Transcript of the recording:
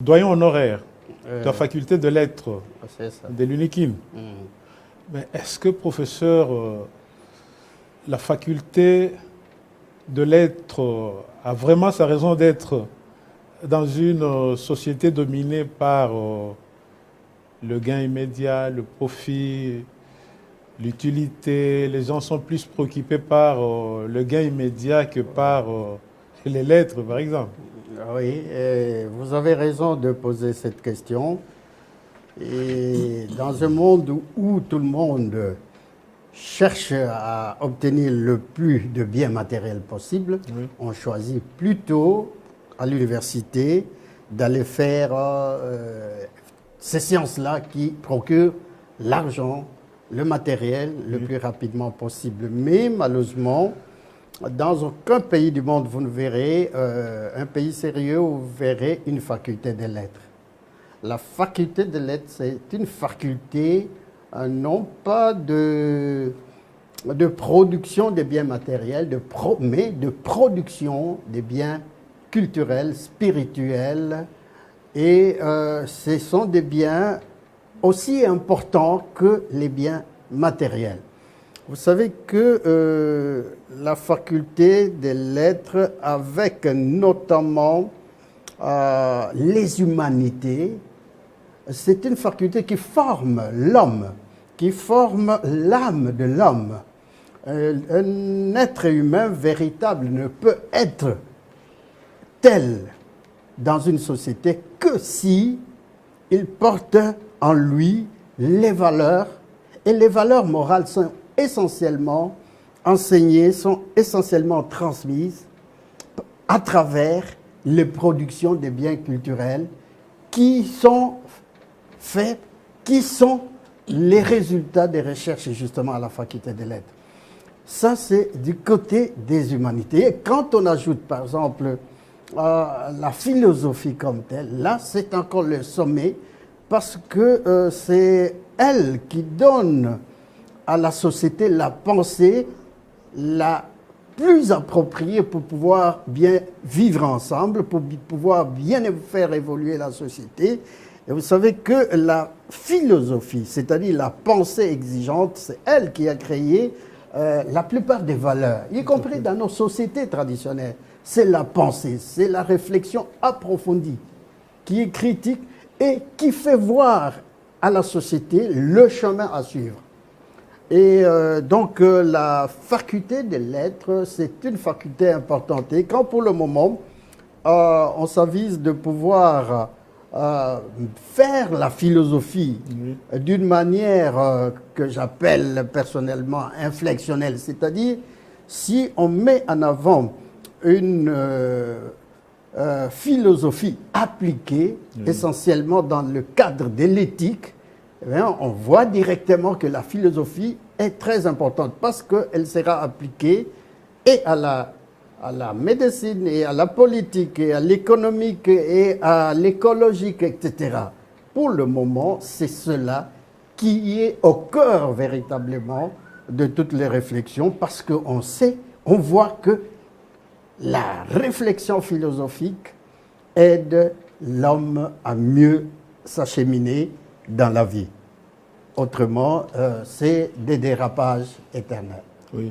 Doyen honoraire de la faculté de lettres de l'UNIKIN. Mais est-ce que, professeur, la faculté de lettres a vraiment sa raison d'être dans une société dominée par le gain immédiat, le profit, l'utilité? Les gens sont plus préoccupés par le gain immédiat que par les lettres, par exemple. Oui, vous avez raison de poser cette question. Et dans un monde où tout le monde cherche à obtenir le plus de biens matériels possible, oui, on choisit plutôt à l'université d'aller faire ces sciences-là qui procurent l'argent, le matériel le plus rapidement possible. Mais malheureusement, dans aucun pays du monde, vous ne verrez un pays sérieux où vous verrez une faculté des lettres. La faculté des lettres, c'est une faculté non pas de production des biens matériels, mais de production des biens culturels, spirituels. Et ce sont des biens aussi importants que les biens matériels. Vous savez que la faculté des lettres, avec notamment les humanités, c'est une faculté qui forme l'homme, qui forme l'âme de l'homme. Un être humain véritable ne peut être tel dans une société que si il porte en lui les valeurs, et les valeurs morales sont essentiellement enseignées, sont essentiellement transmises à travers les productions des biens culturels qui sont faits, qui sont les résultats des recherches justement à la faculté des lettres. Ça, c'est du côté des humanités. Et quand on ajoute, par exemple, la philosophie comme telle, là, c'est encore le sommet parce que c'est elle qui donne à la société la pensée la plus appropriée pour pouvoir bien vivre ensemble, pour pouvoir bien faire évoluer la société. Et vous savez que la philosophie, c'est-à-dire la pensée exigeante, c'est elle qui a créé la plupart des valeurs, y compris dans nos sociétés traditionnelles. C'est la pensée, c'est la réflexion approfondie qui est critique et qui fait voir à la société le chemin à suivre. Et donc la faculté des lettres, c'est une faculté importante. Et quand pour le moment, on s'avise de pouvoir faire la philosophie d'une manière que j'appelle personnellement inflexionnelle, c'est-à-dire si on met en avant une philosophie appliquée essentiellement dans le cadre de l'éthique, eh bien, on voit directement que la philosophie est très importante parce qu'elle sera appliquée et à la médecine, et à la politique, et à l'économique, et à l'écologique, etc. Pour le moment, c'est cela qui est au cœur véritablement de toutes les réflexions parce qu'on sait, on voit que la réflexion philosophique aide l'homme à mieux s'acheminer dans la vie. Autrement, c'est des dérapages éternels. Oui.